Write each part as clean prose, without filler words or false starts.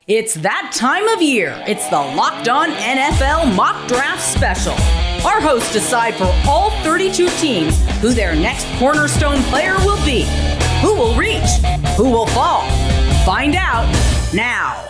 It's that time of year. It's the Locked On NFL Mock Draft Special. Our hosts decide for all 32 teams who their next cornerstone player will be. Who will reach? Who will fall? Find out now.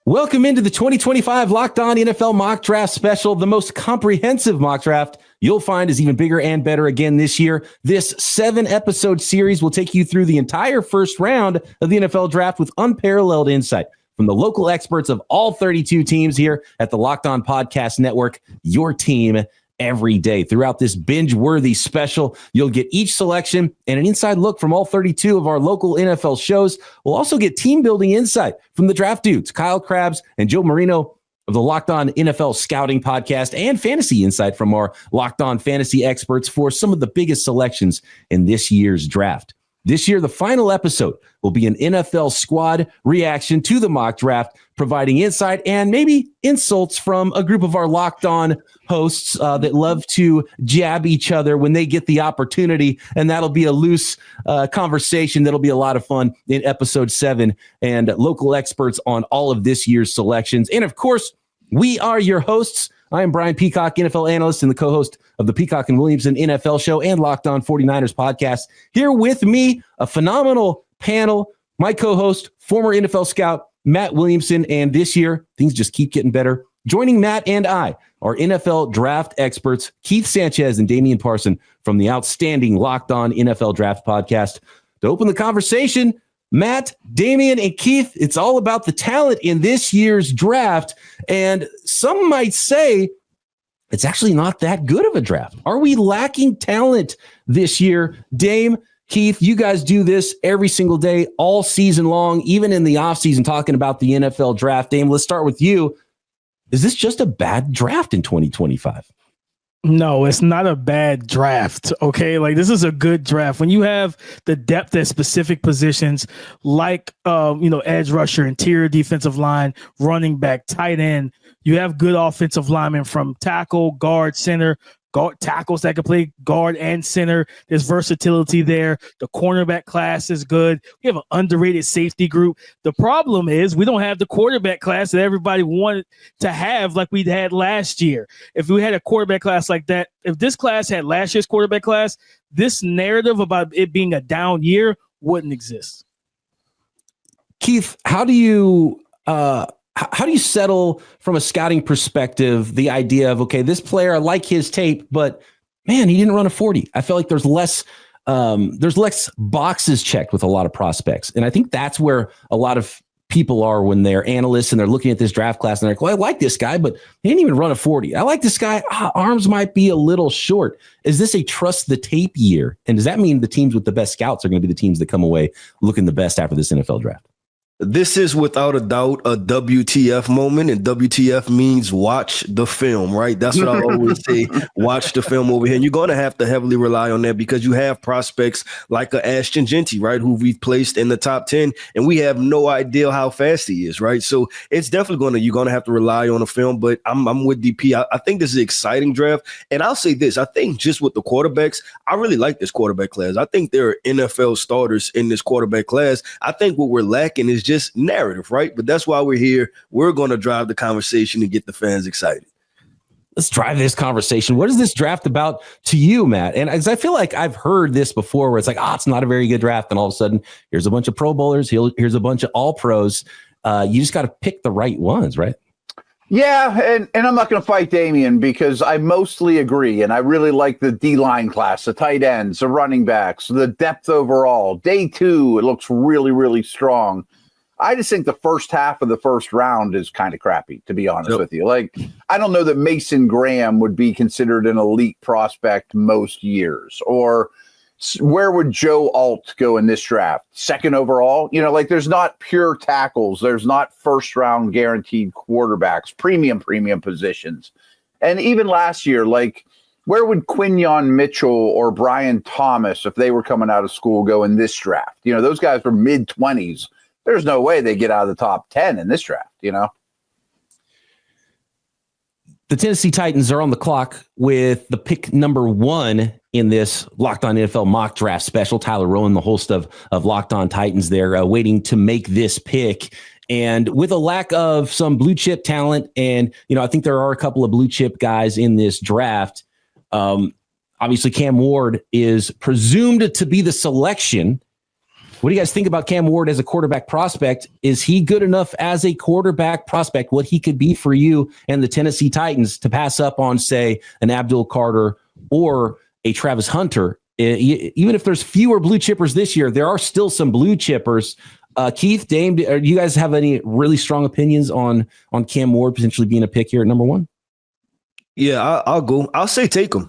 Welcome into the 2025 Locked On NFL Mock Draft Special. The most comprehensive mock draft you'll find is even bigger and better again this year. This 7-episode series will take you through the entire first round of the NFL draft with unparalleled insight from the local experts of all 32 teams here at the Locked On Podcast Network, your team every day. Throughout this binge-worthy special, you'll get each selection and an inside look from all 32 of our local NFL shows. We'll also get team-building insight from the draft dudes, Kyle Krabs and Joe Marino of the Locked On NFL Scouting Podcast, and fantasy insight from our Locked On Fantasy experts for some of the biggest selections in this year's draft. This year, the final episode will be an NFL squad reaction to the mock draft, providing insight and maybe insults from a group of our Locked On hosts that love to jab each other when they get the opportunity. And that'll be a loose conversation that'll be a lot of fun in episode 7, and local experts on all of this year's selections. And of course, we are your hosts. I am Brian Peacock, NFL analyst and the co-host of the Peacock and Williamson NFL show and Locked On 49ers podcast. Here with me, a phenomenal panel, my co-host, former NFL scout, Matt Williamson. And this year, things just keep getting better. Joining Matt and I are NFL draft experts, Keith Sanchez and Damian Parson from the outstanding Locked On NFL Draft podcast. To open the conversation, Matt, Damian, and Keith, it's all about the talent in this year's draft. And some might say it's actually not that good of a draft. Are we lacking talent this year? Dame, Keith, you guys do this every single day, all season long, even in the offseason, talking about the NFL draft. Dame, let's start with you. Is this just a bad draft in 2025? No, it's not a bad draft. Okay. Like, this is a good draft. When you have the depth at specific positions, like, edge rusher, interior defensive line, running back, tight end, you have good offensive linemen from tackle, guard, center, guard tackles that can play guard and center. There's versatility there. The cornerback class is good. We have an underrated safety group. The problem is we don't have the quarterback class that everybody wanted to have like we had last year. If we had a quarterback class like that, if this class had last year's quarterback class, this narrative about it being a down year wouldn't exist. Keith, how do you settle from a scouting perspective the idea of, okay, this player, I like his tape, but man, he didn't run a 40. I feel like there's less boxes checked with a lot of prospects. And I think that's where a lot of people are when they're analysts and they're looking at this draft class and they're like, well, I like this guy, but he didn't even run a 40. I like this guy. Arms might be a little short. Is this a trust the tape year? And does that mean the teams with the best scouts are going to be the teams that come away looking the best after this NFL draft? This is without a doubt a WTF moment, and WTF means watch the film, right? That's what I always say, watch the film over here. And you're going to have to heavily rely on that because you have prospects like a Ashton Genty, right, who we've placed in the top 10, and we have no idea how fast he is, right? So it's definitely you're going to have to rely on the film, but I'm with DP. I think this is an exciting draft, and I'll say this. I think just with the quarterbacks, I really like this quarterback class. I think there are NFL starters in this quarterback class. I think what we're lacking is just narrative, right? But that's why we're here. We're going to drive the conversation and get the fans excited. Let's drive this conversation. What is this draft about to you, Matt? And as I feel like I've heard this before where it's like, it's not a very good draft. And all of a sudden, here's a bunch of Pro Bowlers. Here's a bunch of all pros. You just got to pick the right ones, right? Yeah, and I'm not going to fight Damian because I mostly agree, and I really like the D-line class, the tight ends, the running backs, the depth overall. Day 2, it looks really, really strong. I just think the first half of the first round is kind of crappy, to be honest with you. Like, I don't know that Mason Graham would be considered an elite prospect most years, or where would Joe Alt go in this draft? Second overall? There's not pure tackles. There's not first round guaranteed quarterbacks, premium positions. And even last year, where would Quinyon Mitchell or Brian Thomas, if they were coming out of school, go in this draft? Those guys were mid-20s. There's no way they get out of the top 10 in this draft, The Tennessee Titans are on the clock with the pick number 1 in this Locked On NFL mock draft special. Tyler Rowan, the host of Locked On Titans, there waiting to make this pick. And with a lack of some blue chip talent, and I think there are a couple of blue chip guys in this draft. Obviously, Cam Ward is presumed to be the selection. What do you guys think about Cam Ward as a quarterback prospect? Is he good enough as a quarterback prospect, what he could be for you and the Tennessee Titans, to pass up on, say, an Abdul Carter or a Travis Hunter? Even if there's fewer blue chippers this year, there are still some blue chippers. Keith, Dame, do you guys have any really strong opinions on Cam Ward potentially being a pick here at number 1? Yeah, I'll go. I'll say take him.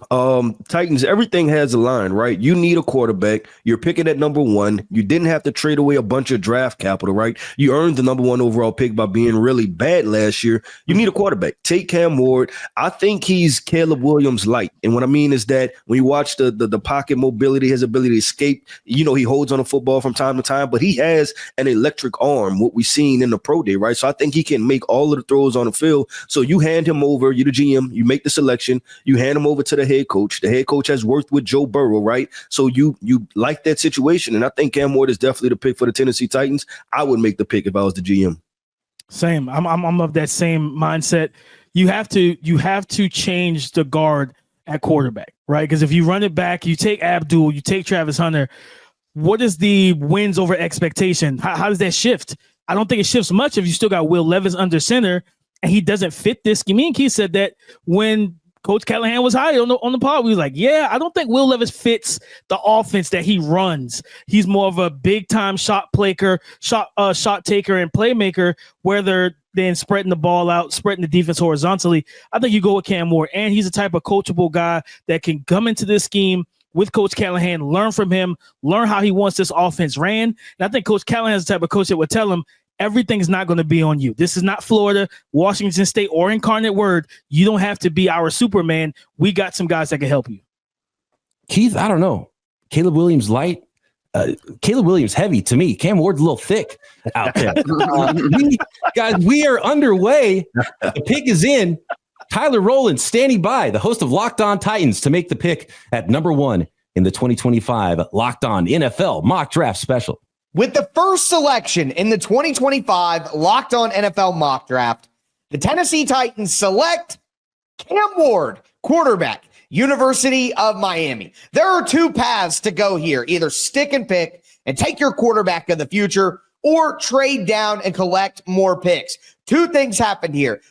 Titans, everything has a line, right? You need a quarterback. You're picking at number 1. You didn't have to trade away a bunch of draft capital, right? You earned the number 1 overall pick by being really bad last year. You need a quarterback. Take Cam Ward. I think he's Caleb Williams light. And what I mean is that when you watch the pocket mobility, his ability to escape, he holds on the football from time to time, but he has an electric arm, what we've seen in the pro day, right? So I think he can make all of the throws on the field. So you hand him over, you're the GM, you make the selection, you hand him over to the head coach. The head coach has worked with Joe Burrow, right? So you like that situation, and I think Cam Ward is definitely the pick for the Tennessee Titans. I would make the pick if I was the GM. Same. I'm of that same mindset. You have to change the guard at quarterback, right? Because if you run it back, you take Abdul, you take Travis Hunter. What is the wins over expectation? How does that shift? I don't think it shifts much if you still got Will Levis under center and he doesn't fit this scheme. Me and Keith said that when Coach Callahan was hired on the pod, we was like, yeah, I don't think Will Levis fits the offense that he runs. He's more of a big time shot taker, and playmaker, where they're then spreading the ball out, spreading the defense horizontally. I think you go with Cam Ward, and he's a type of coachable guy that can come into this scheme with Coach Callahan, learn from him, learn how he wants this offense ran. And I think Coach Callahan is the type of coach that would tell him, everything's not going to be on you. This is not Florida, Washington State, or Incarnate Word. You don't have to be our Superman. We got some guys that can help you. Keith, I don't know. Caleb Williams light. Caleb Williams heavy to me. Cam Ward's a little thick out there. We are underway. The pick is in. Tyler Rowland standing by, the host of Locked On Titans, to make the pick at number 1 in the 2025 Locked On NFL Mock Draft Special. With the first selection in the 2025 Locked On NFL Mock Draft, the Tennessee Titans select Cam Ward, quarterback, University of Miami. There are 2 paths to go here. Either stick and pick and take your quarterback of the future, or trade down and collect more picks. 2 things happened here.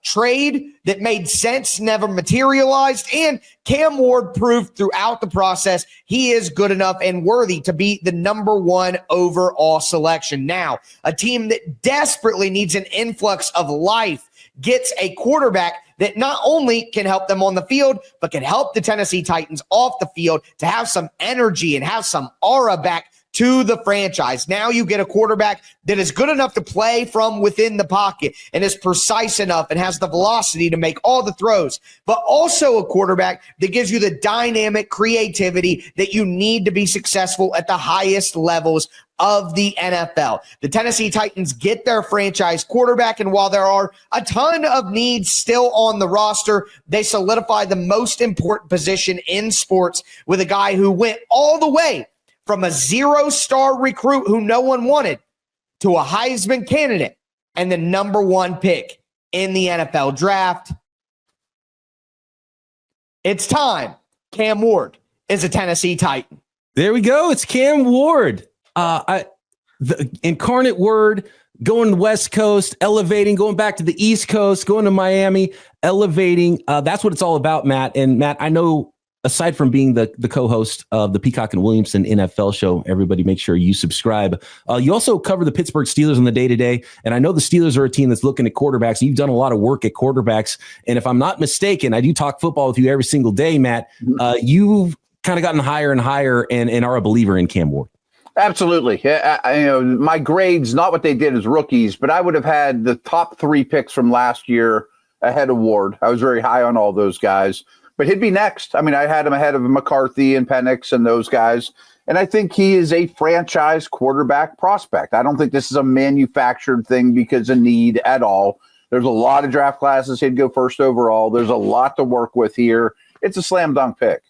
Trade that made sense never materialized, and Cam Ward proved throughout the process he is good enough and worthy to be the number 1 overall selection. Now, a team that desperately needs an influx of life gets a quarterback that not only can help them on the field, but can help the Tennessee Titans off the field to have some energy and have some aura back to the franchise. Now you get a quarterback that is good enough to play from within the pocket and is precise enough and has the velocity to make all the throws, but also a quarterback that gives you the dynamic creativity that you need to be successful at the highest levels of the NFL. The Tennessee Titans get their franchise quarterback, and while there are a ton of needs still on the roster, they solidify the most important position in sports with a guy who went all the way from a 0-star recruit who no one wanted to a Heisman candidate and the number 1 pick in the NFL draft. It's time. Cam Ward is a Tennessee Titan. There we go. It's Cam Ward. The Incarnate Word, going to the West Coast, elevating, going back to the East Coast, going to Miami, elevating. That's what it's all about, Matt. And Matt, I know, aside from being the co-host of the Peacock and Williamson NFL show, everybody make sure you subscribe. You also cover the Pittsburgh Steelers on the day-to-day, and I know the Steelers are a team that's looking at quarterbacks. You've done a lot of work at quarterbacks, and if I'm not mistaken, I do talk football with you every single day, Matt. You've kind of gotten higher and higher and are a believer in Cam Ward. Absolutely. My grades, not what they did as rookies, but I would have had the top 3 picks from last year ahead of Ward. I was very high on all those guys. But he'd be next. I mean, I had him ahead of McCarthy and Penix and those guys. And I think he is a franchise quarterback prospect. I don't think this is a manufactured thing because of need at all. There's a lot of draft classes he'd go first overall. There's a lot to work with here. It's a slam dunk pick.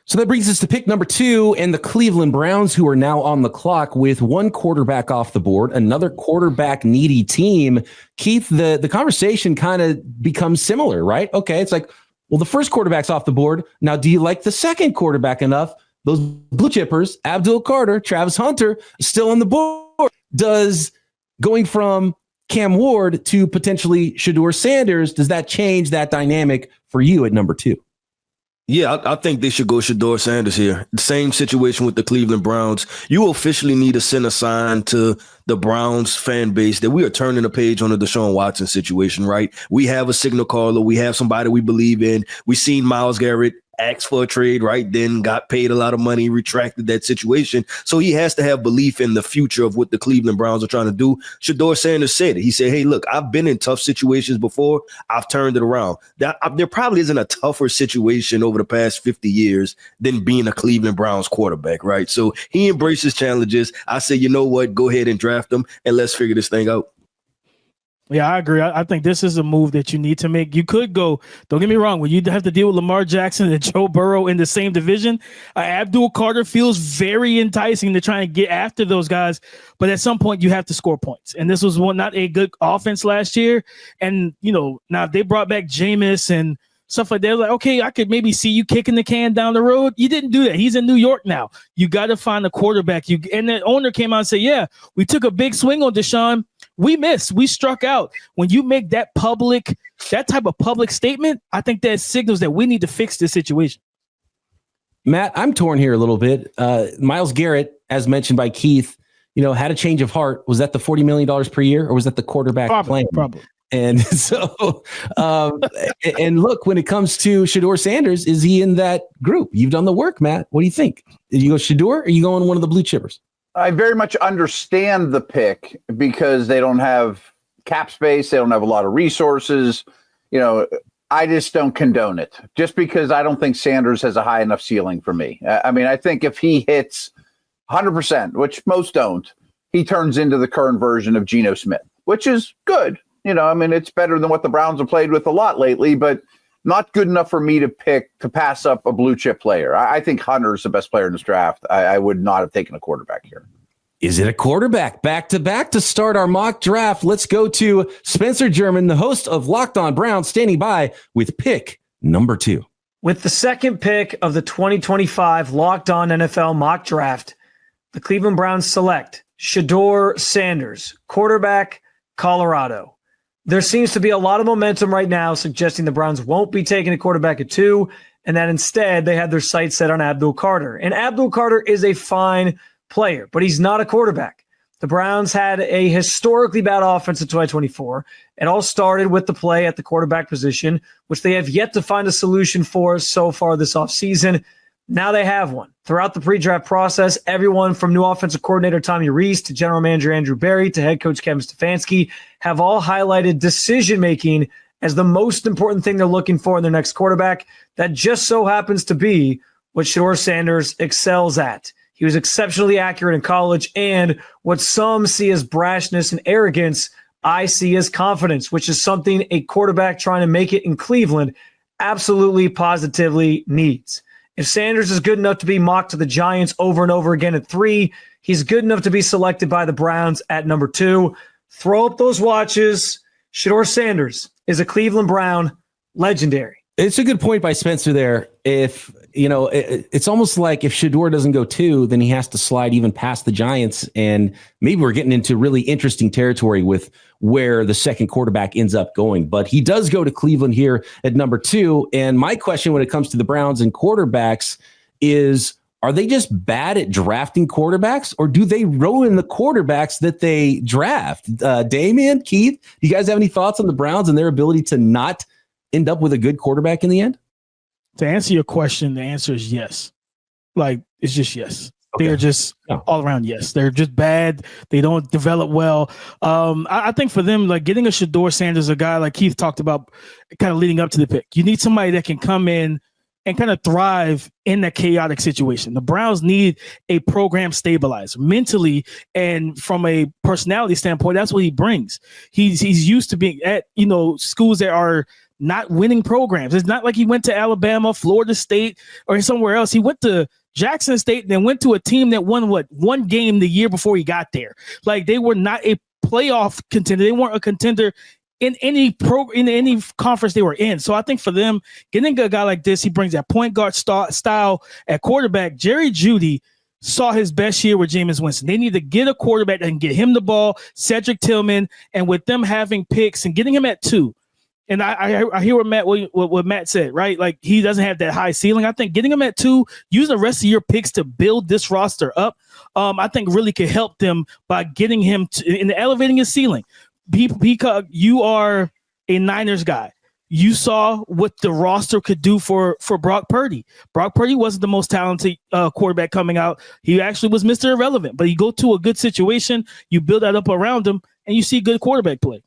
So that brings us to pick number 2 and the Cleveland Browns, who are now on the clock with one quarterback off the board, another quarterback needy team. Keith, the conversation kind of becomes similar, right? Okay, it's like, well, the first quarterback's off the board. Now, do you like the second quarterback enough? Those blue chippers, Abdul Carter, Travis Hunter, still on the board. Does going from Cam Ward to potentially Shedeur Sanders, does that change that dynamic for you at number 2? Yeah, I think they should go Shedeur Sanders here. The same situation with the Cleveland Browns. You officially need to send a sign to the Browns fan base that we are turning the page on the Deshaun Watson situation, right? We have a signal caller. We have somebody we believe in. We've seen Myles Garrett asked for a trade, right? Then got paid a lot of money, retracted that situation. So he has to have belief in the future of what the Cleveland Browns are trying to do. Shedeur Sanders said it. He said, hey, look, I've been in tough situations before. I've turned it around. There probably isn't a tougher situation over the past 50 years than being a Cleveland Browns quarterback, right? So he embraces challenges. I say, you know what? Go ahead and draft him and let's figure this thing out. Yeah, I agree. I think this is a move that you need to make. You could go, don't get me wrong, when you have to deal with Lamar Jackson and Joe Burrow in the same division, Abdul Carter feels very enticing to try and get after those guys. But at some point, you have to score points. And this was not a good offense last year. And, now they brought back Jameis and stuff like that. Like, okay, I could maybe see you kicking the can down the road. You didn't do that. He's in New York now. You got to find a quarterback. And the owner came out and said, yeah, we took a big swing on Deshaun. We missed. We struck out. When you make that type of public statement, I think that signals that we need to fix this situation. Matt, I'm torn here a little bit. Myles Garrett, as mentioned by Keith, had a change of heart. Was that the $40 million per year, or was that the quarterback plan? Probably. And so, and look, when it comes to Shedeur Sanders, is he in that group? You've done the work, Matt. What do you think? You go Shedeur, or are you going one of the blue chippers? I very much understand the pick because they don't have cap space. They don't have a lot of resources. I just don't condone it just because I don't think Sanders has a high enough ceiling for me. I think if he hits 100%, which most don't, he turns into the current version of Geno Smith, which is good. It's better than what the Browns have played with a lot lately, but not good enough for me to pass up a blue chip player. I think Hunter's the best player in this draft. I would not have taken a quarterback here. Is it a quarterback? Back to start our mock draft. Let's go to Spencer German, the host of Locked On Browns, standing by with pick number 2. With the second pick of the 2025 Locked On NFL mock draft, the Cleveland Browns select Shedeur Sanders, quarterback, Colorado. There seems to be a lot of momentum right now suggesting the Browns won't be taking a quarterback at 2, and that instead they have their sights set on Abdul Carter. And Abdul Carter is a fine player, but he's not a quarterback. The Browns had a historically bad offense in 2024. It all started with the play at the quarterback position, which they have yet to find a solution for so far this offseason. Now they have one. Throughout the pre-draft process, everyone from new offensive coordinator Tommy Rees to general manager Andrew Berry to head coach Kevin Stefanski have all highlighted decision-making as the most important thing they're looking for in their next quarterback. That just so happens to be what Shedeur Sanders excels at. He was exceptionally accurate in college, and what some see as brashness and arrogance, I see as confidence, which is something a quarterback trying to make it in Cleveland absolutely, positively needs. If Sanders is good enough to be mocked to the Giants over and over again at 3, he's good enough to be selected by the Browns at number 2. Throw up those watches. Shedeur Sanders is a Cleveland Brown legendary. It's a good point by Spencer there. If, it's almost like if Shedeur doesn't go 2, then he has to slide even past the Giants. And maybe we're getting into really interesting territory with where the second quarterback ends up going. But he does go to Cleveland here at number 2. And my question when it comes to the Browns and quarterbacks is, are they just bad at drafting quarterbacks, or do they ruin the quarterbacks that they draft? Damian, Keith, do you guys have any thoughts on the Browns and their ability to not end up with a good quarterback in the end? To answer your question, the answer is yes. It's just yes. Okay. They're just all around yes. They're just bad. They don't develop well. I think for them, getting a Shedeur Sanders, a guy like Keith talked about kind of leading up to the pick, you need somebody that can come in and kind of thrive in that chaotic situation. The Browns need a program stabilizer mentally, and from a personality standpoint, that's what he brings. He's used to being at, schools that are not winning programs. It's not like he went to Alabama, Florida State, or somewhere else. He went to Jackson State and then went to a team that won one game the year before he got there. Like, they were not a playoff contender. They weren't a contender in any conference they were in. So I think for them, getting a guy like this, he brings that point guard style at quarterback. Jerry Jeudy saw his best year with Jameis Winston. They need to get a quarterback that can get him the ball, Cedric Tillman, and with them having picks and getting him at 2. And I hear what Matt said, right? Like, he doesn't have that high ceiling. I think getting him at 2, using the rest of your picks to build this roster up, I think really could help them by getting him and elevating his ceiling. Because you are a Niners guy. You saw what the roster could do for Brock Purdy. Brock Purdy wasn't the most talented quarterback coming out. He actually was Mr. Irrelevant. But you go to a good situation, you build that up around him, and you see good quarterback play.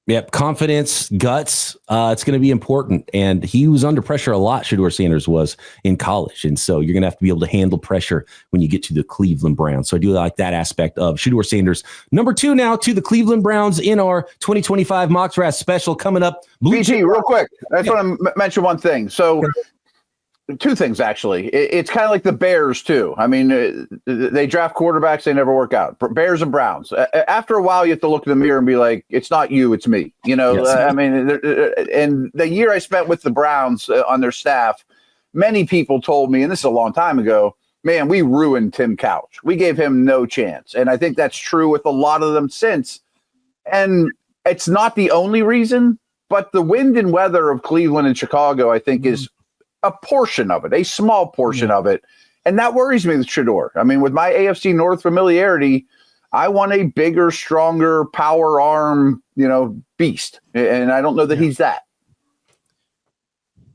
Yep, confidence, guts, it's going to be important. And he was under pressure a lot, Shedeur Sanders was in college. And so you're going to have to be able to handle pressure when you get to the Cleveland Browns. So I do like that aspect of Shedeur Sanders. Number 2 now to the Cleveland Browns in our 2025 mock draft special coming up. BG, real quick. I just want to mention one thing. So 2 things, actually. It's kind of like the Bears, too. I mean, they draft quarterbacks, they never work out. Bears and Browns. After a while, you have to look in the mirror and be like, it's not you, it's me. You know, yes. I mean, and the year I spent with the Browns on their staff, many people told me, and this is a long time ago, man, we ruined Tim Couch. We gave him no chance. And I think that's true with a lot of them since. And it's not the only reason, but the wind and weather of Cleveland and Chicago, I think, is a portion of it, a small portion of it. And that worries me with Shedeur. I mean, with my AFC North familiarity, I want a bigger, stronger power arm, beast. And I don't know that he's that.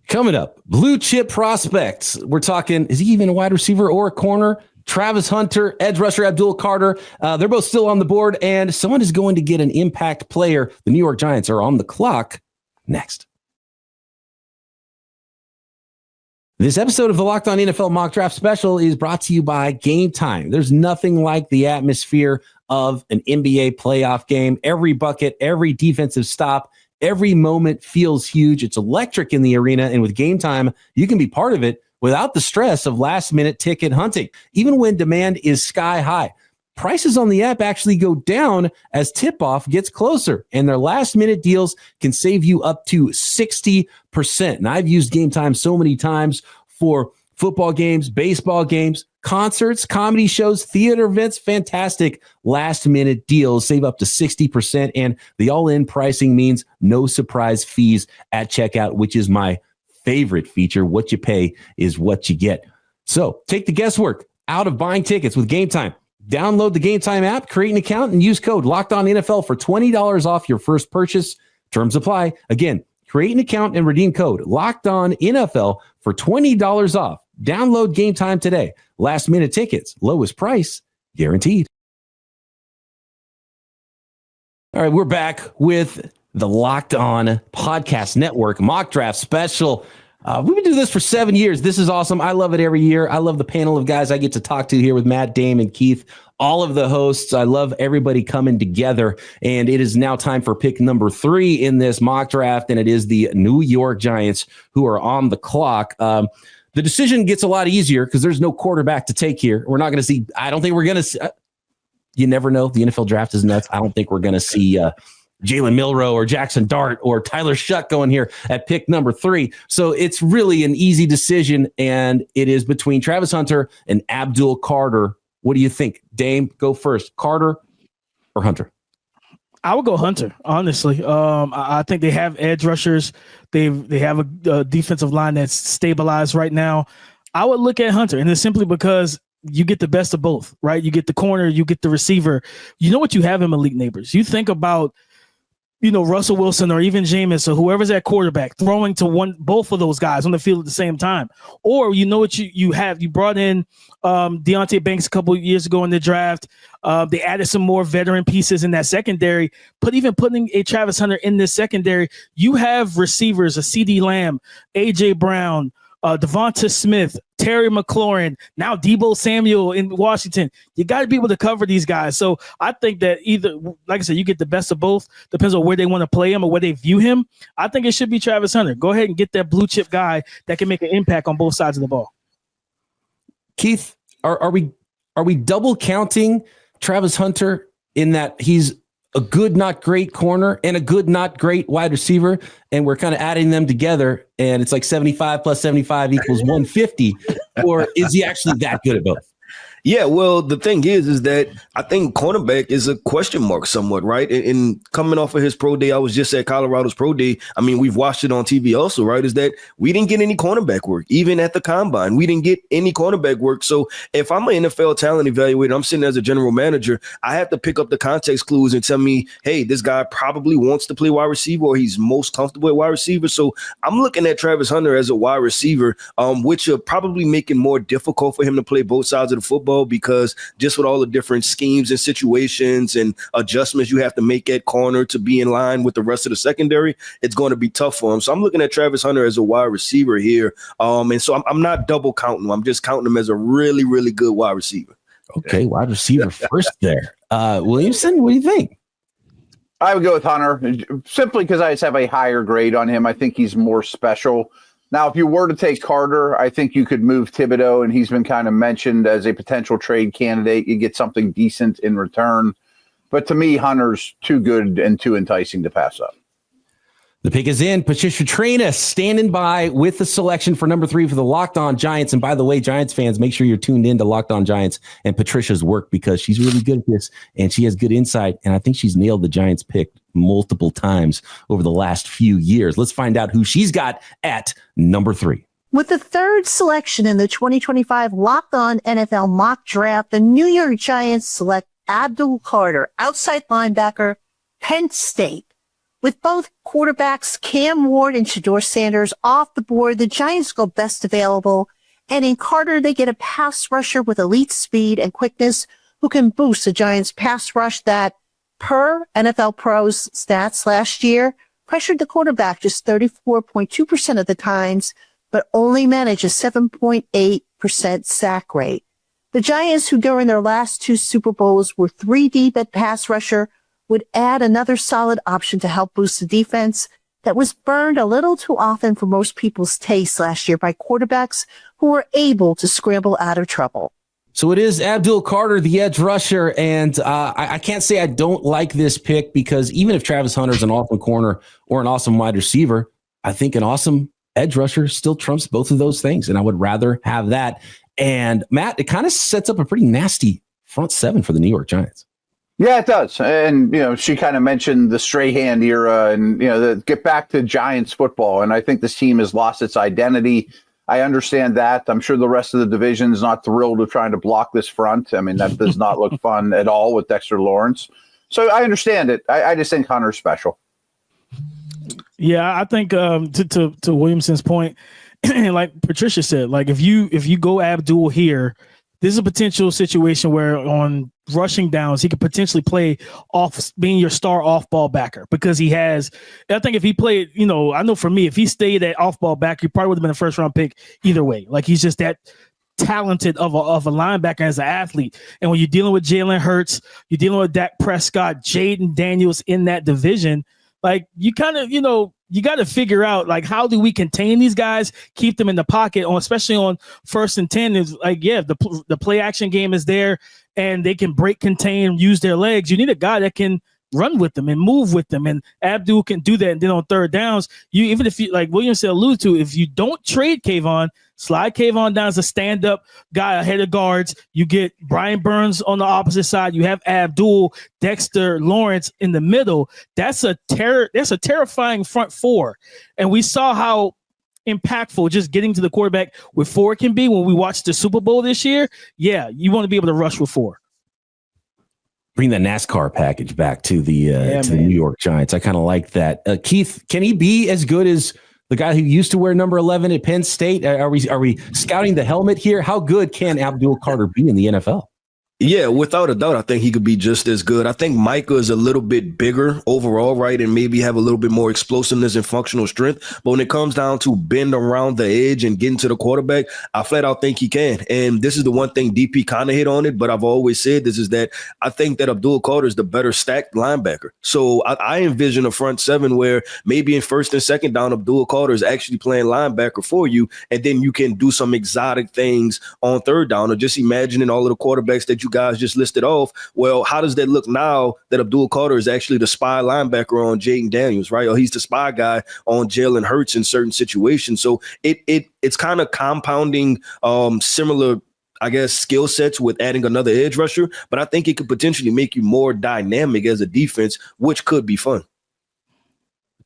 Coming up, blue chip prospects. We're talking, is he even a wide receiver or a corner? Travis Hunter, edge rusher Abdul Carter. They're both still on the board, and someone is going to get an impact player. The New York Giants are on the clock next. This episode of the Locked On NFL Mock Draft Special is brought to you by Gametime. There's nothing like the atmosphere of an NBA playoff game. Every bucket, every defensive stop, every moment feels huge. It's electric in the arena, and with Gametime, you can be part of it without the stress of last-minute ticket hunting, even when demand is sky high. Prices on the app actually go down as tip-off gets closer, and their last-minute deals can save you up to 60%. And I've used Gametime so many times for football games, baseball games, concerts, comedy shows, theater events, fantastic last-minute deals. Save up to 60%, and the all-in pricing means no surprise fees at checkout, which is my favorite feature. What you pay is what you get. So take the guesswork out of buying tickets with Gametime. Download the Gametime app, create an account, and use code LOCKEDONNFL for $20 off your first purchase. Terms apply. Again, create an account and redeem code LOCKEDONNFL for $20 off. Download Gametime today. Last minute tickets, lowest price guaranteed. All right, we're back with the Locked On Podcast Network Mock Draft Special. We've been doing this for 7 years. This is awesome. I love it every year. I love the panel of guys I get to talk to here with Matt, Dame, and Keith, all of the hosts. I love everybody coming together. And it is now time for pick number 3 in this mock draft, and it is the New York Giants who are on the clock. The decision gets a lot easier because there's no quarterback to take here. We're not going to see, I don't think we're going to see, you never know. The NFL draft is nuts. I don't think we're going to see Jalen Milroe or Jackson Dart or Tyler Shuck going here at pick number 3. So it's really an easy decision, and it is between Travis Hunter and Abdul Carter. What do you think? Dame, go first. Carter or Hunter? I would go Hunter, honestly. I think they have edge rushers. They have a defensive line that's stabilized right now. I would look at Hunter, and it's simply because you get the best of both, right? You get the corner, you get the receiver. You know what you have in Malik Neighbors. You think about Russell Wilson or even Jameis or whoever's at quarterback throwing to both of those guys on the field at the same time. Or what you have. You brought in Deonte Banks a couple of years ago in the draft. They added some more veteran pieces in that secondary. But even putting a Travis Hunter in this secondary, you have receivers, a CeeDee Lamb, A.J. Brown, Devonta Smith, Terry McLaurin, now Deebo Samuel in Washington. You got to be able to cover these guys. So I think that either, like I said, you get the best of both. Depends on where they want to play him or where they view him. I think it should be Travis Hunter. Go ahead and get that blue chip guy that can make an impact on both sides of the ball. Keith, are we double counting Travis Hunter in that he's a good, not great corner and a good, not great wide receiver, and we're kind of adding them together, and it's like 75 plus 75 equals 150, or is he actually that good at both? Yeah, well, the thing is that I think cornerback is a question mark somewhat, right? And coming off of his pro day, I was just at Colorado's pro day. I mean, we've watched it on TV also, right? Is that we didn't get any cornerback work, even at the combine. We didn't get any cornerback work. So if I'm an NFL talent evaluator, I'm sitting as a general manager, I have to pick up the context clues and tell me, hey, this guy probably wants to play wide receiver, or he's most comfortable at wide receiver. So I'm looking at Travis Hunter as a wide receiver, which are probably making more difficult for him to play both sides of the football, because just with all the different schemes and situations and adjustments you have to make at corner to be in line with the rest of the secondary, it's going to be tough for him. So I'm looking at Travis Hunter as a wide receiver here. And so I'm not double counting him. I'm just counting him as a really, really good wide receiver. Okay, wide receiver first there. Williamson, what do you think? I would go with Hunter simply because I just have a higher grade on him. I think he's more special. Now, if you were to take Carter, I think you could move Thibodeau, and he's been kind of mentioned as a potential trade candidate. You get something decent in return. But to me, Hunter's too good and too enticing to pass up. The pick is in. Patricia Traina standing by with the selection for number 3 for the Locked On Giants. And by the way, Giants fans, make sure you're tuned in to Locked On Giants and Patricia's work, because she's really good at this and she has good insight. And I think she's nailed the Giants pick multiple times over the last few years. Let's find out who she's got at number 3. With the third selection in the 2025 Locked On NFL mock draft, the New York Giants select Abdul Carter, outside linebacker, Penn State. With both quarterbacks Cam Ward and Shedeur Sanders off the board, the Giants go best available. And in Carter, they get a pass rusher with elite speed and quickness who can boost the Giants' pass rush that, per NFL Pro's stats last year, pressured the quarterback just 34.2% of the times, but only managed a 7.8% sack rate. The Giants, who during their last 2 Super Bowls were 3 deep at pass rusher, would add another solid option to help boost the defense that was burned a little too often for most people's taste last year by quarterbacks who were able to scramble out of trouble. So it is Abdul Carter, the edge rusher, and I can't say I don't like this pick, because even if Travis Hunter's an awesome corner or an awesome wide receiver, I think an awesome edge rusher still trumps both of those things, and I would rather have that. And Matt, it kind of sets up a pretty nasty front 7 for the New York Giants. Yeah, it does. And, she kind of mentioned the Strahan era and, get back to Giants football. And I think this team has lost its identity. I understand that. I'm sure the rest of the division is not thrilled with trying to block this front. I mean, that does not look fun at all with Dexter Lawrence. So I understand it. I just think Hunter's special. Yeah, I think to Williamson's point, like Patricia said, like if you go Abdul here, this is a potential situation where on rushing downs, he could potentially play off, being your star off-ball backer, because he has, I think if he played, I know for me, if he stayed at off-ball backer, he probably would have been a first-round pick either way. Like, he's just that talented of a linebacker as an athlete. And when you're dealing with Jalen Hurts, you're dealing with Dak Prescott, Jaden Daniels in that division, like, you kind of, you got to figure out, like, how do we contain these guys, keep them in the pocket, especially on 1st and 10. Is like, yeah, the play action game is there, and they can break, contain, use their legs. You need a guy that can run with them and move with them, and Abdul can do that. And then on 3rd downs, even if you, like William said, alluded to, if you don't trade Kayvon, slide Kayvon down as a stand-up guy ahead of guards. You get Brian Burns on the opposite side. You have Abdul, Dexter Lawrence in the middle. That's a terrifying front 4. And we saw how impactful just getting to the quarterback with 4 can be when we watched the Super Bowl this year. Yeah, you want to be able to rush with 4. Bring that NASCAR package back to the New York Giants. I kind of like that. Keith, can he be as good as the guy who used to wear number 11 at Penn State? Are we scouting the helmet here? How good can Abdul Carter be in the NFL? Yeah, without a doubt, I think he could be just as good. I think Micah is a little bit bigger overall, right? And maybe have a little bit more explosiveness and functional strength. But when it comes down to bend around the edge and getting to the quarterback, I flat out think he can. And this is the one thing DP kind of hit on it, but I've always said this is that I think that Abdul Carter is the better stacked linebacker. So I envision a front seven where maybe in first and second down, Abdul Carter is actually playing linebacker for you. And then you can do some exotic things on third down, or just imagining all of the quarterbacks that you guys just listed off. Well, how does that look now that Abdul Carter is actually the spy linebacker on Jaden Daniels, right? Or he's the spy guy on Jalen Hurts in certain situations. So it's kind of compounding similar, I guess, skill sets with adding another edge rusher. But I think it could potentially make you more dynamic as a defense, which could be fun.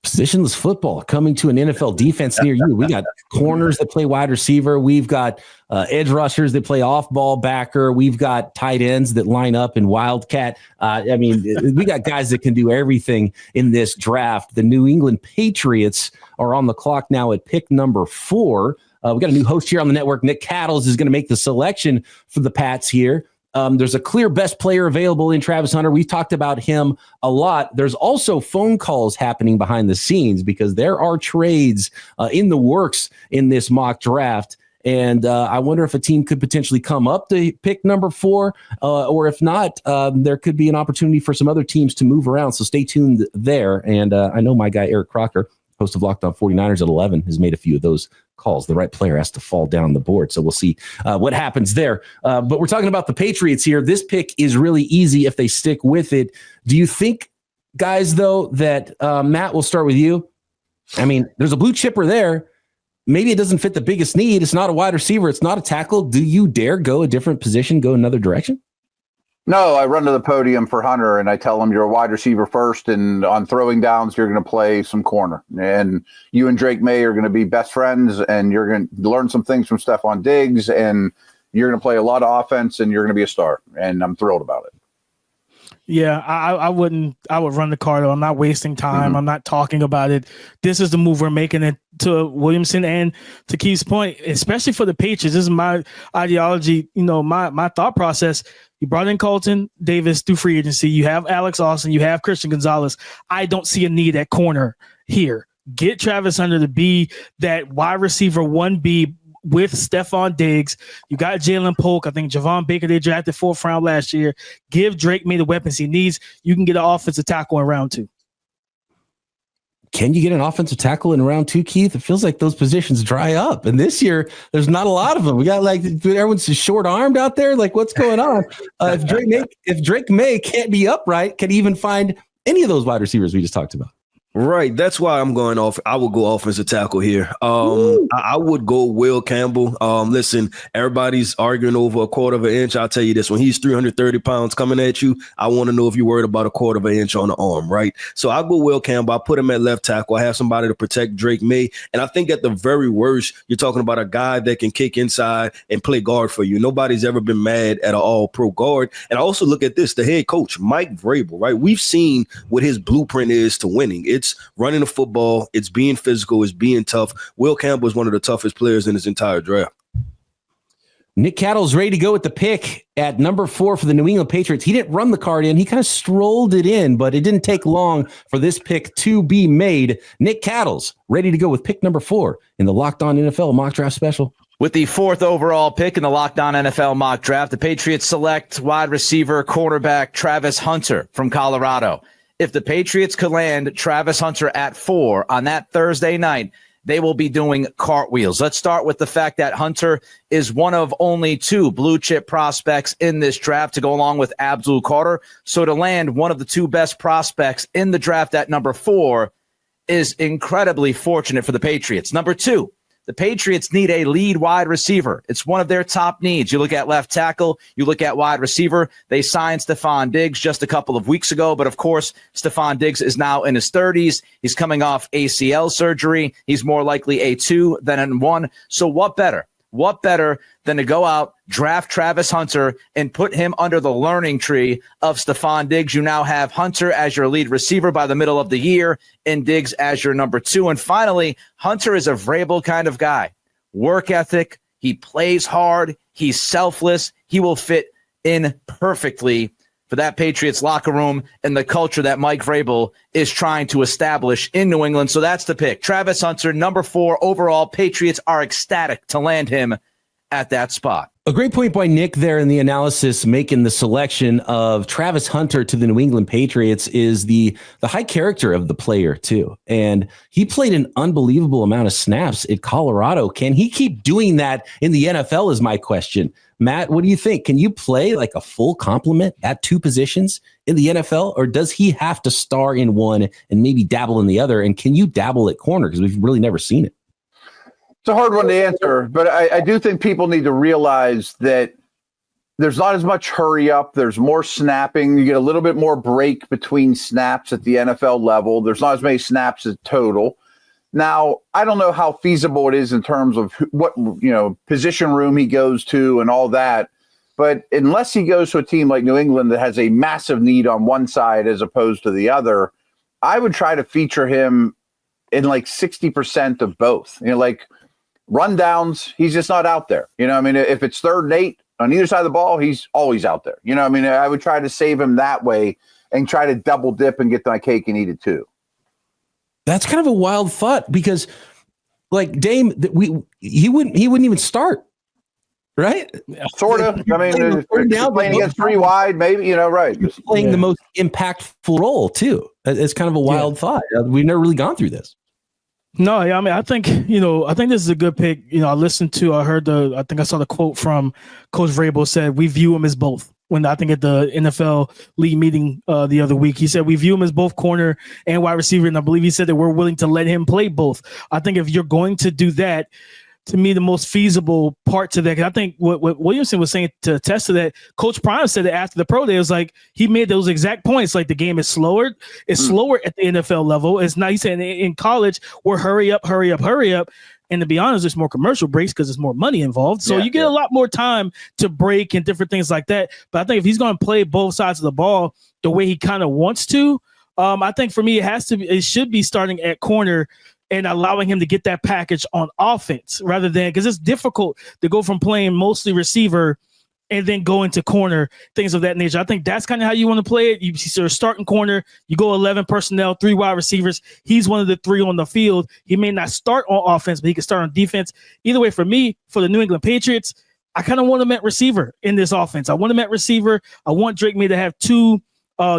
Positionless football coming to an NFL defense near you. We got corners that play wide receiver. We've got edge rushers that play off-ball backer. We've got tight ends that line up in wildcat. We got guys that can do everything in this draft. The New England Patriots are on the clock now at pick number 4. We got a new host here on the network. Nick Cattles is going to make the selection for the Pats here. There's a clear best player available in Travis Hunter. We've talked about him a lot. There's also phone calls happening behind the scenes because there are trades in the works in this mock draft. And I wonder if a team could potentially come up to pick number 4, or if not, there could be an opportunity for some other teams to move around. So stay tuned there. And I know my guy, Eric Crocker, host of Locked On 49ers at 11, has made a few of those calls. The right player has to fall down the board. So we'll see what happens there. But we're talking about the Patriots here. This pick is really easy if they stick with it. Do you think, guys, though, that Matt, we'll start with you. I mean, there's a blue chipper there. Maybe it doesn't fit the biggest need. It's not a wide receiver. It's not a tackle. Do you dare go a different position, go another direction? No, I run to the podium for Hunter and I tell him you're a wide receiver first, and on throwing downs, you're going to play some corner. And you and Drake May are going to be best friends, and you're going to learn some things from Stephon Diggs, and you're going to play a lot of offense, and you're going to be a star. And I'm thrilled about it. Yeah, I would run the card. I'm not wasting time. I'm not talking about it. This is the move we're making it to Williamson, and to Keith's point, especially for the Patriots. This is my ideology, my thought process. You brought in Colton Davis through free agency. You have Alex Austin. You have Christian Gonzalez. I don't see a need at corner here. Get Travis Hunter to be that wide receiver 1B with Stephon Diggs. You got Jalen Polk. I think Javon Baker, they drafted 4th round last year. Give Drake May the weapons he needs. You can get an offensive tackle in round 2. Can you get an offensive tackle in round 2, Keith? It feels like those positions dry up. And this year, there's not a lot of them. We got everyone's short-armed out there. Like, what's going on? If Drake May can't be upright, can he even find any of those wide receivers we just talked about? Right. That's why I'm going off. I would go offensive tackle here. I would go Will Campbell. Listen, everybody's arguing over a quarter of an inch. I'll tell you this. When he's 330 pounds coming at you, I want to know if you're worried about a quarter of an inch on the arm, right? So I'll go Will Campbell. I put him at left tackle. I have somebody to protect Drake May. And I think at the very worst, you're talking about a guy that can kick inside and play guard for you. Nobody's ever been mad at an all-pro guard. And I also look at this, the head coach, Mike Vrabel, right? We've seen what his blueprint is to winning. It's running the football, it's being physical, it's being tough. Will Campbell is one of the toughest players in his entire draft. Nick Cattle's ready to go with the pick at number 4 for the New England Patriots. He didn't run the card in. He kind of strolled it in, but it didn't take long for this pick to be made. Nick Cattle's ready to go with pick number 4 in the Locked On NFL mock draft special. With the 4th overall pick in the Locked On NFL mock draft, the Patriots select wide receiver cornerback Travis Hunter from Colorado. If the Patriots could land Travis Hunter at 4 on that Thursday night, they will be doing cartwheels. Let's start with the fact that Hunter is one of only 2 blue chip prospects in this draft to go along with Abdul Carter. So to land one of the 2 best prospects in the draft at number 4 is incredibly fortunate for the Patriots. Number 2, the Patriots need a lead wide receiver. It's one of their top needs. You look at left tackle, you look at wide receiver. They signed Stephon Diggs just a couple of weeks ago, but of course, Stephon Diggs is now in his 30s. He's coming off ACL surgery. He's more likely a 2 than a 1. So what better? What better than to go out, draft Travis Hunter, and put him under the learning tree of Stephon Diggs? You now have Hunter as your lead receiver by the middle of the year and Diggs as your number 2. And finally, Hunter is a Vrabel kind of guy. Work ethic. He plays hard. He's selfless. He will fit in perfectly for that Patriots locker room and the culture that Mike Vrabel is trying to establish in New England. So that's the pick. Travis Hunter, number 4 overall. Patriots are ecstatic to land him at that spot. A great point by Nick there in the analysis, making the selection of Travis Hunter to the New England Patriots is the high character of the player too. And he played an unbelievable amount of snaps at Colorado. Can he keep doing that in the NFL is my question. Matt, what do you think? Can you play like a full complement at 2 positions in the NFL, or does he have to star in one and maybe dabble in the other? And can you dabble at corner? Because we've really never seen it. It's a hard one to answer, but I do think people need to realize that there's not as much hurry up. There's more snapping. You get a little bit more break between snaps at the NFL level. There's not as many snaps as total. Now, I don't know how feasible it is in terms of what, position room he goes to and all that. But unless he goes to a team like New England that has a massive need on one side as opposed to the other, I would try to feature him in like 60% of both. Like rundowns, he's just not out there. If it's 3rd and 8 on either side of the ball, he's always out there. I would try to save him that way and try to double dip and get my cake and eat it too. That's kind of a wild thought because, like Dame, he wouldn't even start, right? Sort of. Playing against 3 wide, maybe. Right. Just playing the most impactful role too. It's kind of a wild thought. We've never really gone through this. No, yeah, I think this is a good pick. I think I saw the quote from Coach Vrabel said, we view him as both. When I think at the NFL league meeting the other week, he said, we view him as both corner and wide receiver. And I believe he said that we're willing to let him play both. I think if you're going to do that, to me, the most feasible part to that, because I think what Williamson was saying to attest to that, Coach Prime said that after the pro day, it was like he made those exact points. Like the game is slower. It's slower at the NFL level. It's not, he said in college, we're hurry up. And to be honest, there's more commercial breaks because there's more money involved. So you get a lot more time to break and different things like that. But I think if he's going to play both sides of the ball the way he kind of wants to, I think for me, it should be starting at corner and allowing him to get that package on offense rather than, because it's difficult to go from playing mostly receiver and then go into corner, things of that nature. I think that's kind of how you want to play it. You sort of start in corner, you go 11 personnel, 3 wide receivers. He's one of the 3 on the field. He may not start on offense, but he can start on defense. Either way, for me, for the New England Patriots, I kind of want him at receiver in this offense. I want him at receiver. I want Drake May to have 2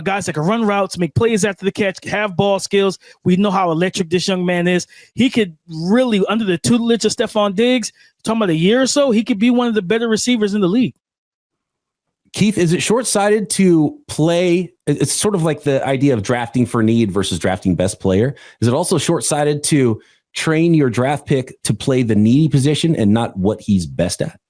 guys that can run routes, make plays after the catch, have ball skills. We know how electric this young man is. He could really, under the tutelage of Stephon Diggs, talking about a year or so, he could be one of the better receivers in the league. Keith, is it short-sighted to play? It's sort of like the idea of drafting for need versus drafting best player. Is it also short-sighted to train your draft pick to play the needy position and not what he's best at?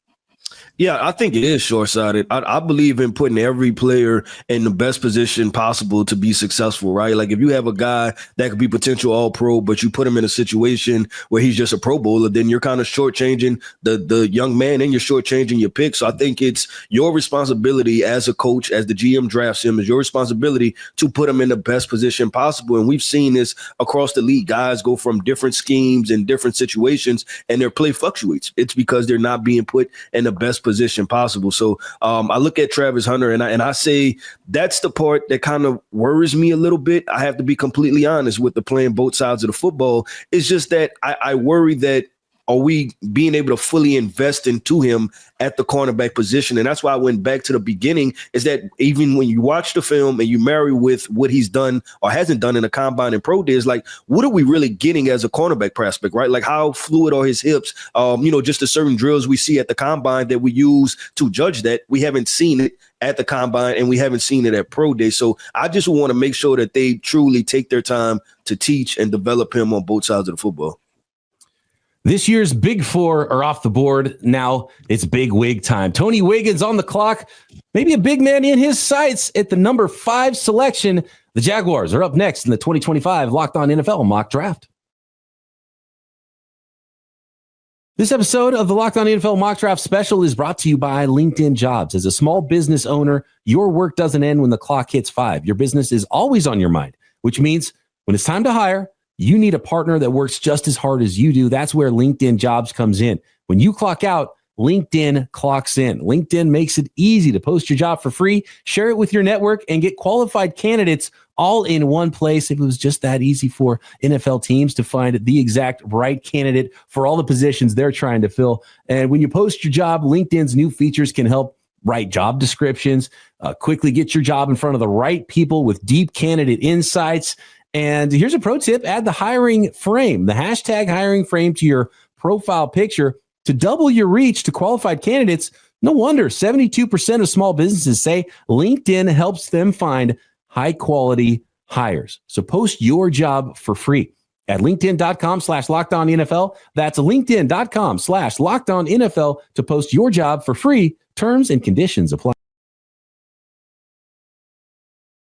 Yeah, I think it is short-sighted. I believe in putting every player in the best position possible to be successful, right? Like if you have a guy that could be potential all-pro, but you put him in a situation where he's just a Pro Bowler, then you're kind of shortchanging the young man and you're shortchanging your pick. So I think it's your responsibility as a coach, as the GM drafts him, is your responsibility to put him in the best position possible. And we've seen this across the league. Guys go from different schemes and different situations and their play fluctuates. It's because they're not being put in the best position possible. So I look at Travis Hunter and I say that's the part that kind of worries me a little bit. I have to be completely honest with the playing both sides of the football. It's just that I worry that are we being able to fully invest into him at the cornerback position? And that's why I went back to the beginning, is that even when you watch the film and you marry with what he's done or hasn't done in the combine and pro days, like what are we really getting as a cornerback prospect, right? Like how fluid are his hips? Just the certain drills we see at the combine that we use to judge that. We haven't seen it at the combine and we haven't seen it at pro day. So I just want to make sure that they truly take their time to teach and develop him on both sides of the football. This year's Big Four are off the board. Now it's big wig time. Tony Wiggins on the clock. Maybe a big man in his sights at the number 5 selection. The Jaguars are up next in the 2025 Locked On NFL Mock Draft. This episode of the Locked On NFL Mock Draft Special is brought to you by LinkedIn Jobs. As a small business owner, your work doesn't end when the clock hits 5. Your business is always on your mind, which means when it's time to hire, you need a partner that works just as hard as you do. That's where LinkedIn Jobs comes in. When you clock out, LinkedIn clocks in. LinkedIn makes it easy to post your job for free, share it with your network, and get qualified candidates all in one place. If it was just that easy for NFL teams to find the exact right candidate for all the positions they're trying to fill. And when you post your job, LinkedIn's new features can help write job descriptions, quickly get your job in front of the right people with deep candidate insights. And here's a pro tip: add the hiring frame, the hashtag hiring frame to your profile picture to double your reach to qualified candidates. No wonder 72% of small businesses say LinkedIn helps them find high quality hires. So post your job for free at linkedin.com/lockedonnfl. That's linkedin.com/lockedonnfl to post your job for free. Terms and conditions apply.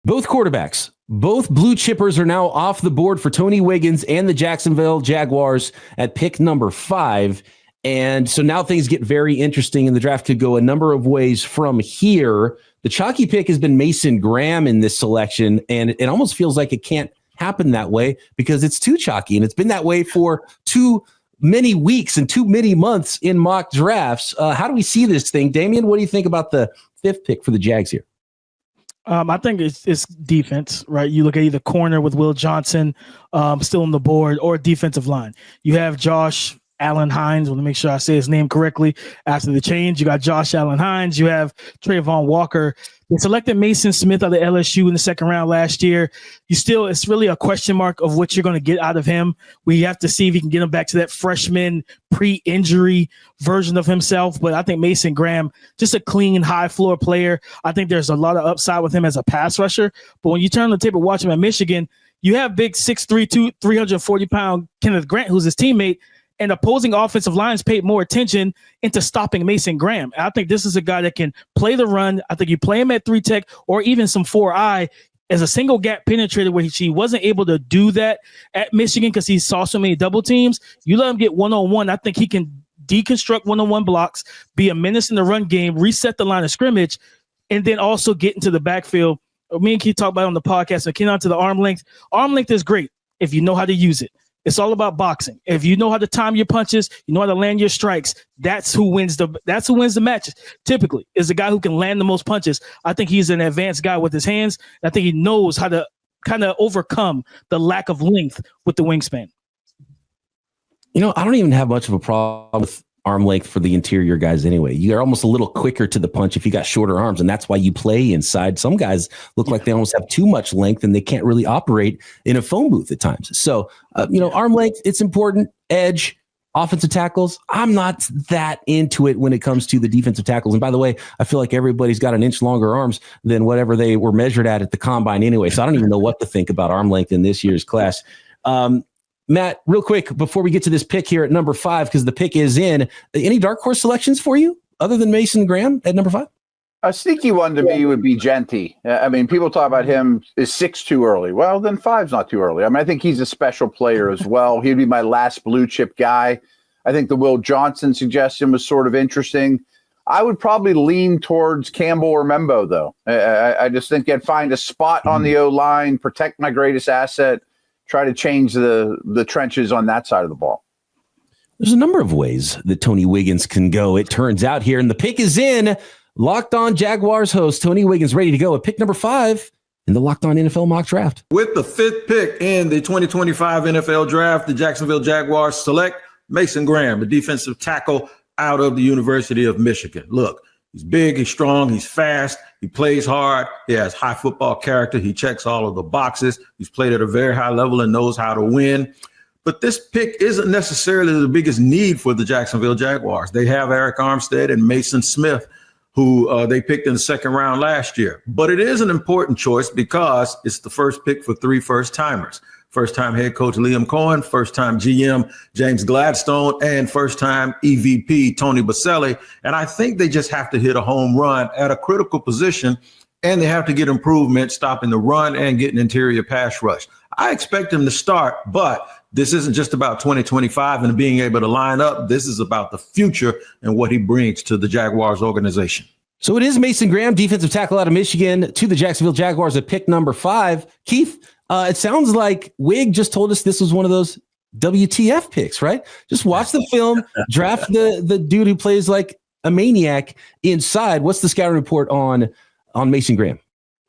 Both quarterbacks, both blue chippers are now off the board for Tony Wiggins and the Jacksonville Jaguars at pick number 5. And so now things get very interesting, and the draft could go a number of ways from here. The chalky pick has been Mason Graham in this selection, and it almost feels like it can't happen that way because it's too chalky, and it's been that way for too many weeks and too many months in mock drafts. How do we see this thing? Damian, what do you think about the 5th pick for the Jags here? I think it's defense, right? You look at either corner with Will Johnson still on the board or defensive line. You have Josh Allen Hines. Let me make sure I say his name correctly after the change. You got Josh Allen Hines. You have Trayvon Walker. They selected Mason Smith out of LSU in the 2nd round last year. It's really a question mark of what you're going to get out of him. We have to see if he can get him back to that freshman pre-injury version of himself. But I think Mason Graham, just a clean, high floor player. I think there's a lot of upside with him as a pass rusher. But when you turn on the tape and watch him at Michigan, you have big 6'3", 340-pound Kenneth Grant, who's his teammate, and opposing offensive lines paid more attention into stopping Mason Graham. I think this is a guy that can play the run. I think you play him at 3 tech or even some 4-eye as a single gap penetrator, where he wasn't able to do that at Michigan because he saw so many double teams. You let him get one-on-one. I think he can deconstruct one-on-one blocks, be a menace in the run game, reset the line of scrimmage, and then also get into the backfield. Me and Keith talked about it on the podcast. So getting on to the arm length. Arm length is great if you know how to use it. It's all about boxing. If you know how to time your punches, you know how to land your strikes. That's who wins the matches. Typically, is the guy who can land the most punches. I think he's an advanced guy with his hands. I think he knows how to kind of overcome the lack of length with the wingspan. You know, I don't even have much of a problem with arm length for the interior guys anyway. You're almost a little quicker to the punch if you got shorter arms, and that's why you play inside. Some guys look like they almost have too much length and they can't really operate in a phone booth at times. So, arm length, it's important. Edge, offensive tackles, I'm not that into it when it comes to the defensive tackles. And by the way, I feel like everybody's got an inch longer arms than whatever they were measured at the combine anyway. So I don't even know what to think about arm length in this year's class. Matt, real quick, before we get to this pick here at number 5, because the pick is in, any dark horse selections for you other than Mason Graham at number 5? A sneaky one to me would be Genty. I mean, people talk about him, is 6 too early? Well, then 5's not too early. I mean, I think he's a special player as well. He'd be my last blue chip guy. I think the Will Johnson suggestion was sort of interesting. I would probably lean towards Campbell or Membo, though. I just think I'd find a spot on the O-line, protect my greatest asset, try to change the trenches on that side of the ball. There's a number of ways that Tony Wiggins can go, it turns out here. And the pick is in. Locked On Jaguars host Tony Wiggins ready to go at pick number 5 in the Locked On NFL mock draft. With the 5th pick in the 2025 NFL draft, the Jacksonville Jaguars select Mason Graham, the defensive tackle out of the University of Michigan. Look, he's big, he's strong, he's fast, he plays hard, he has high football character, he checks all of the boxes, he's played at a very high level and knows how to win. But this pick isn't necessarily the biggest need for the Jacksonville Jaguars. They have Eric Armstead and Mason Smith, who they picked in the 2nd round last year. But it is an important choice because it's the first pick for 3 first-timers. First-time head coach Liam Cohen, first-time GM James Gladstone, and first-time EVP Tony Baselli. And I think they just have to hit a home run at a critical position, and they have to get improvement stopping the run and getting interior pass rush. I expect him to start, but this isn't just about 2025 and being able to line up. This is about the future and what he brings to the Jaguars organization. So it is Mason Graham, defensive tackle out of Michigan, to the Jacksonville Jaguars at pick number 5. Keith, it sounds like Wig just told us this was one of those WTF picks, right? Just watch the film, draft the dude who plays like a maniac inside. What's the scouting report on Mason Graham?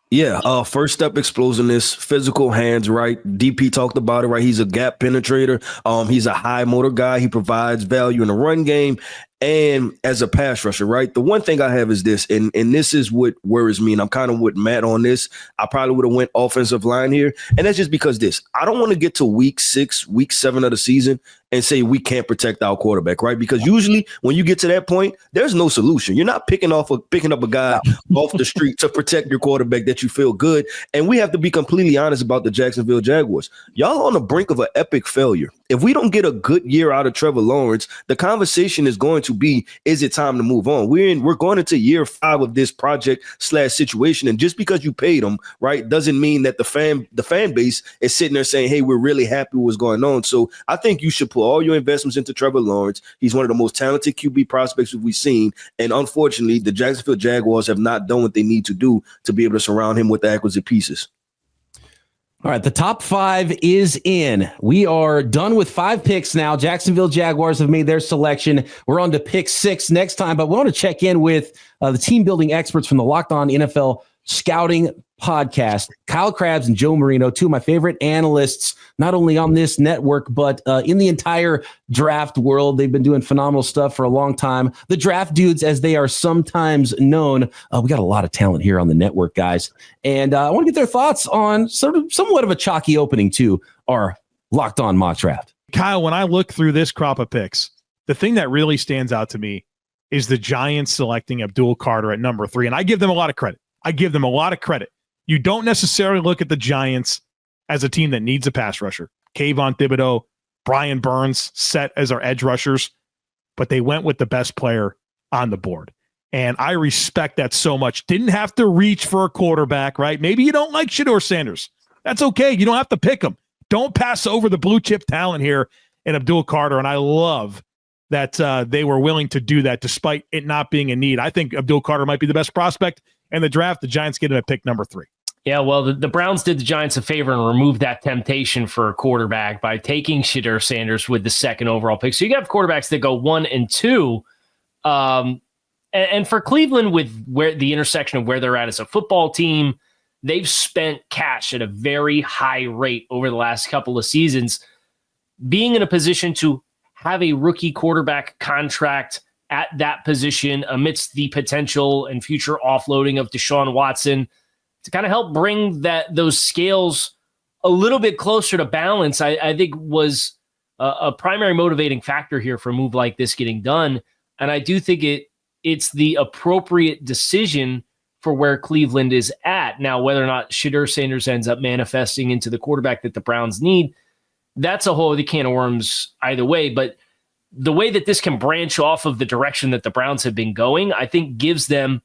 Yeah, first step explosiveness, physical hands, right? DP talked about it, right? He's a gap penetrator. He's a high motor guy. He provides value in the run game and as a pass rusher, right? The one thing I have is this, and this is what worries me, and I'm kind of with Matt on this. I probably would have went offensive line here, and that's just because I don't want to get to week 6, week 7 of the season and say we can't protect our quarterback, right? Because usually when you get to that point, there's no solution. You're not picking up a guy off the street to protect your quarterback that you feel good. And we have to be completely honest about the Jacksonville Jaguars. Y'all on the brink of an epic failure. If we don't get a good year out of Trevor Lawrence, the conversation is going to be, is it time to move on? We're going into year 5 of this project/situation. And just because you paid him, right, doesn't mean that the fan base is sitting there saying, hey, we're really happy with what's going on. So I think you should put all your investments into Trevor Lawrence. He's one of the most talented QB prospects we've seen. And unfortunately, the Jacksonville Jaguars have not done what they need to do to be able to surround him with the acquisite pieces. All right, the top 5 is in. We are done with 5 picks now. Jacksonville Jaguars have made their selection. We're on to pick 6 next time, but we want to check in with the team building experts from the Locked On NFL Scouting Podcast, Kyle Krabs and Joe Marino, 2 of my favorite analysts, not only on this network, but in the entire draft world. They've been doing phenomenal stuff for a long time. The draft dudes, as they are sometimes known. We got a lot of talent here on the network, guys. And I want to get their thoughts on somewhat of a chalky opening to our Locked On mock draft. Kyle, when I look through this crop of picks, the thing that really stands out to me is the Giants selecting Abdul Carter at number 3. And I give them a lot of credit. You don't necessarily look at the Giants as a team that needs a pass rusher. Kayvon Thibodeau, Brian Burns set as our edge rushers, but they went with the best player on the board. And I respect that so much. Didn't have to reach for a quarterback, right? Maybe you don't like Shedeur Sanders. That's okay. You don't have to pick him. Don't pass over the blue chip talent here in Abdul Carter. And I love that they were willing to do that despite it not being a need. I think Abdul Carter might be the best prospect in the draft. The Giants get him at pick number 3. Yeah, well, the Browns did the Giants a favor and removed that temptation for a quarterback by taking Shedeur Sanders with the 2nd overall pick. So you have quarterbacks that go 1 and 2. And for Cleveland, with where the intersection of where they're at as a football team, they've spent cash at a very high rate over the last couple of seasons. Being in a position to have a rookie quarterback contract at that position amidst the potential and future offloading of Deshaun Watson to kind of help bring those scales a little bit closer to balance, I think was a primary motivating factor here for a move like this getting done. And I do think it's the appropriate decision for where Cleveland is at. Now, whether or not Shedeur Sanders ends up manifesting into the quarterback that the Browns need, that's a whole other can of worms either way. But the way that this can branch off of the direction that the Browns have been going, I think gives them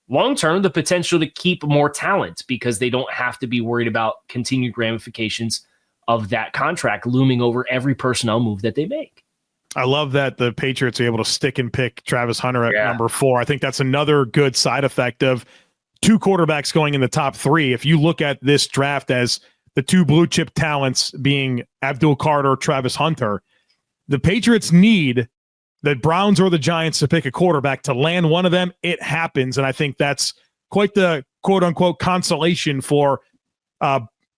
long-term the potential to keep more talent because they don't have to be worried about continued ramifications of that contract looming over every personnel move that they make. I love that the Patriots are able to stick and pick Travis Hunter at number 4. I think that's another good side effect of 2 quarterbacks going in the top 3. If you look at this draft as the 2 blue chip talents being Abdul Carter, Travis Hunter, the Patriots need the Browns or the Giants to pick a quarterback. To land one of them, it happens. And I think that's quite the quote-unquote consolation for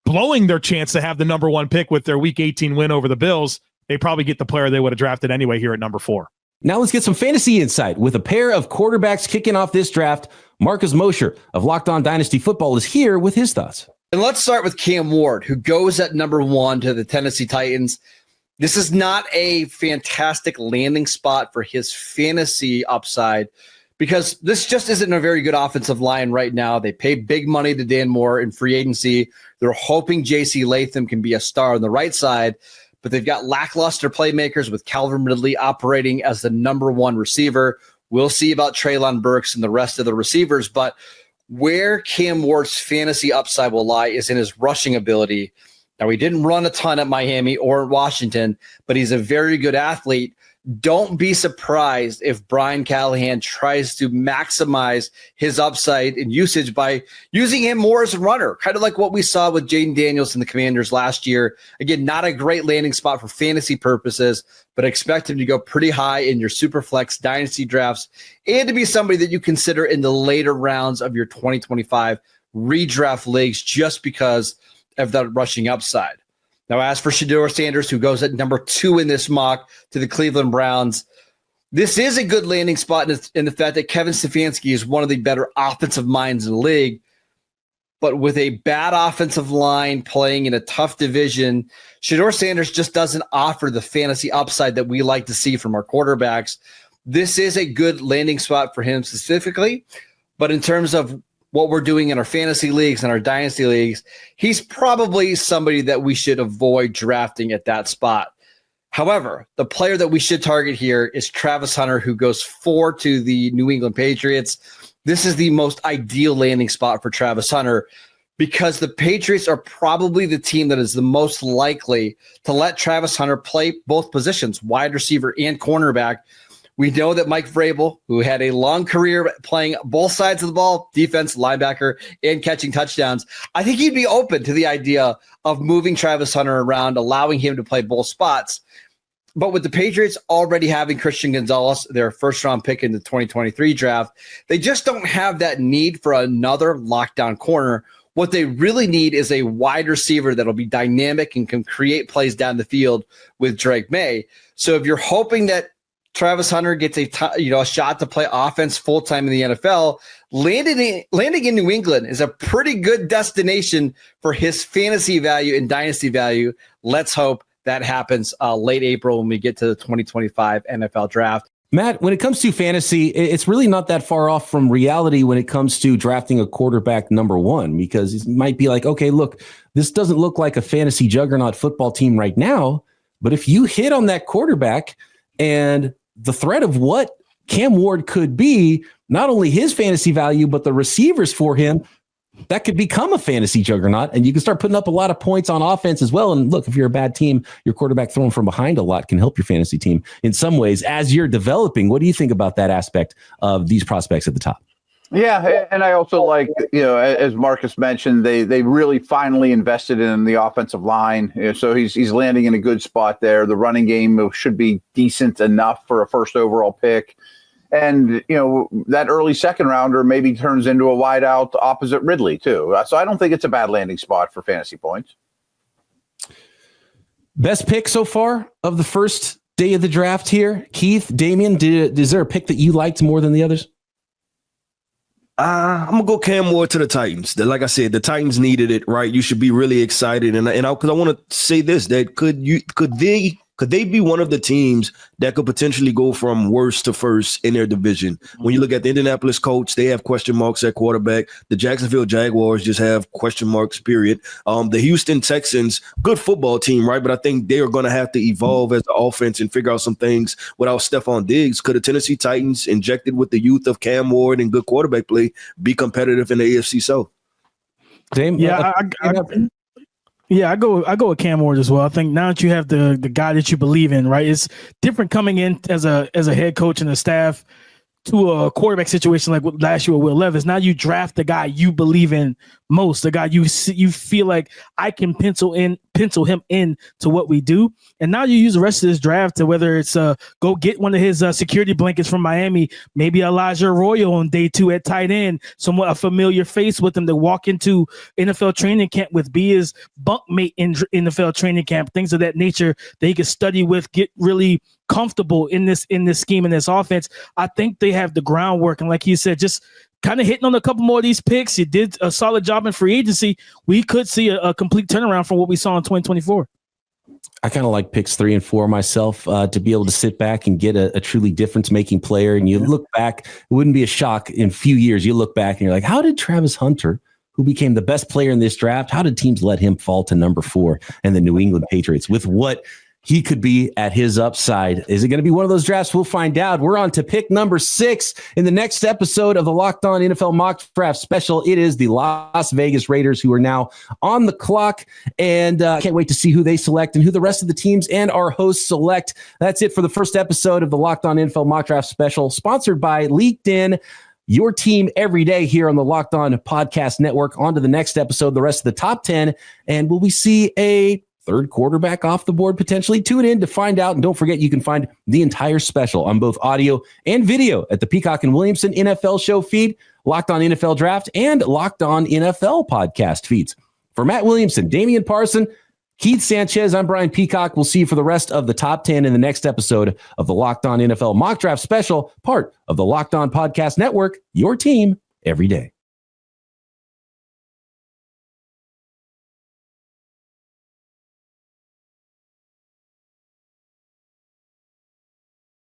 blowing their chance to have the number 1 pick with their Week 18 win over the Bills. They probably get the player they would have drafted anyway here at number 4. Now let's get some fantasy insight with a pair of quarterbacks kicking off this draft. Marcus Mosher of Locked On Dynasty Football is here with his thoughts. And let's start with Cam Ward, who goes at number 1 to the Tennessee Titans. This is not a fantastic landing spot for his fantasy upside because this just isn't a very good offensive line right now. They pay big money to Dan Moore in free agency. They're hoping J.C. Latham can be a star on the right side, but they've got lackluster playmakers with Calvin Ridley operating as the number 1 receiver. We'll see about Treylon Burks and the rest of the receivers, but where Cam Ward's fantasy upside will lie is in his rushing ability. Now, he didn't run a ton at Miami or Washington, but he's a very good athlete. don't be surprised if Brian Callahan tries to maximize his upside and usage by using him more as a runner, kind of like what we saw with Jaden Daniels and the Commanders last year. Again, not a great landing spot for fantasy purposes, but expect him to go pretty high in your Superflex dynasty drafts and to be somebody that you consider in the later rounds of your 2025 redraft leagues just because of that rushing upside. Now, as for Shedeur Sanders, who goes at number 2 in this mock to the Cleveland Browns, this is a good landing spot in the fact that Kevin Stefanski is one of the better offensive minds in the league. But with a bad offensive line playing in a tough division, Shedeur Sanders just doesn't offer the fantasy upside that we like to see from our quarterbacks. This is a good landing spot for him specifically. But in terms of what we're doing in our fantasy leagues and our dynasty leagues, he's probably somebody that we should avoid drafting at that spot. However, the player that we should target here is Travis Hunter, who goes 4 to the New England Patriots. This is the most ideal landing spot for Travis Hunter because the Patriots are probably the team that is the most likely to let Travis Hunter play both positions, wide receiver and cornerback. We know that Mike Vrabel, who had a long career playing both sides of the ball, defense, linebacker, and catching touchdowns, I think he'd be open to the idea of moving Travis Hunter around, allowing him to play both spots. But with the Patriots already having Christian Gonzalez, their first-round pick in the 2023 draft, they just don't have that need for another lockdown corner. What they really need is a wide receiver that'll be dynamic and can create plays down the field with Drake May. So if you're hoping that Travis Hunter gets a shot to play offense full-time in the NFL, landing in New England is a pretty good destination for his fantasy value and dynasty value. Let's hope that happens late April when we get to the 2025 NFL draft. Matt, when it comes to fantasy, it's really not that far off from reality when it comes to drafting a quarterback number 1, because it might be like, okay, look, this doesn't look like a fantasy juggernaut football team right now, but if you hit on that quarterback and the threat of what Cam Ward could be, not only his fantasy value, but the receivers for him, that could become a fantasy juggernaut, and you can start putting up a lot of points on offense as well. And look, if you're a bad team, your quarterback throwing from behind a lot can help your fantasy team in some ways as you're developing. What do you think about that aspect of these prospects at the top? Yeah, and I also like, as Marcus mentioned, they really finally invested in the offensive line. So he's landing in a good spot there. The running game should be decent enough for a first overall pick. And, that early second rounder maybe turns into a wide out opposite Ridley, too. So I don't think it's a bad landing spot for fantasy points. Best pick so far of the first day of the draft here. Keith, Damian, is there a pick that you liked more than the others? I'm gonna go Cam Ward to the Titans. Like I said, the Titans needed it, right? You should be really excited, and because I want to say this: that could they be one of the teams that could potentially go from worst to first in their division? When you look at the Indianapolis Colts, they have question marks at quarterback. The Jacksonville Jaguars just have question marks, period. The Houston Texans, good football team, right? But I think they are going to have to evolve as an offense and figure out some things without Stephon Diggs. Could the Tennessee Titans, injected with the youth of Cam Ward and good quarterback play, be competitive in the AFC South? Dame, I go with Cam Ward as well. I think now that you have the guy that you believe in, right? It's different coming in as a head coach and the staff to a quarterback situation like last year with Will Levis. Now you draft the guy you believe in most, the guy you feel like I can pencil him in to what we do. And now you use the rest of this draft to whether it's go get one of his security blankets from Miami, maybe Elijah Arroyo on day 2 at tight end, somewhat a familiar face with him to walk into NFL training camp with, be his bunkmate in NFL training camp, things of that nature that he could study with, get really comfortable in this scheme, in this offense. I think they have the groundwork, and like you said, just kind of hitting on a couple more of these picks. You did a solid job in free agency. We could see a complete turnaround from what we saw in 2024. I kind of like picks 3 and 4 myself, to be able to sit back and get a truly difference-making player. And you look back, it wouldn't be a shock in a few years. You look back and you're like, how did Travis Hunter, who became the best player in this draft, how did teams let him fall to number 4 and the New England Patriots with what he could be at his upside. Is it going to be one of those drafts? We'll find out. We're on to pick number 6 in the next episode of the Locked On NFL Mock Draft Special. It is the Las Vegas Raiders who are now on the clock, and can't wait to see who they select and who the rest of the teams and our hosts select. That's it for the first episode of the Locked On NFL Mock Draft Special, sponsored by LinkedIn. Your team every day here on the Locked On Podcast Network. On to the next episode, the rest of the top 10, and will we see a third quarterback off the board potentially? Tune in to find out. And don't forget, you can find the entire special on both audio and video at the Peacock and Williamson NFL show feed, Locked On NFL Draft, and Locked On NFL podcast feeds. For Matt Williamson, Damian Parson, Keith Sanchez, I'm Brian Peacock. We'll see you for the rest of the top 10 in the next episode of the Locked On NFL Mock Draft Special, part of the Locked On Podcast Network, your team every day.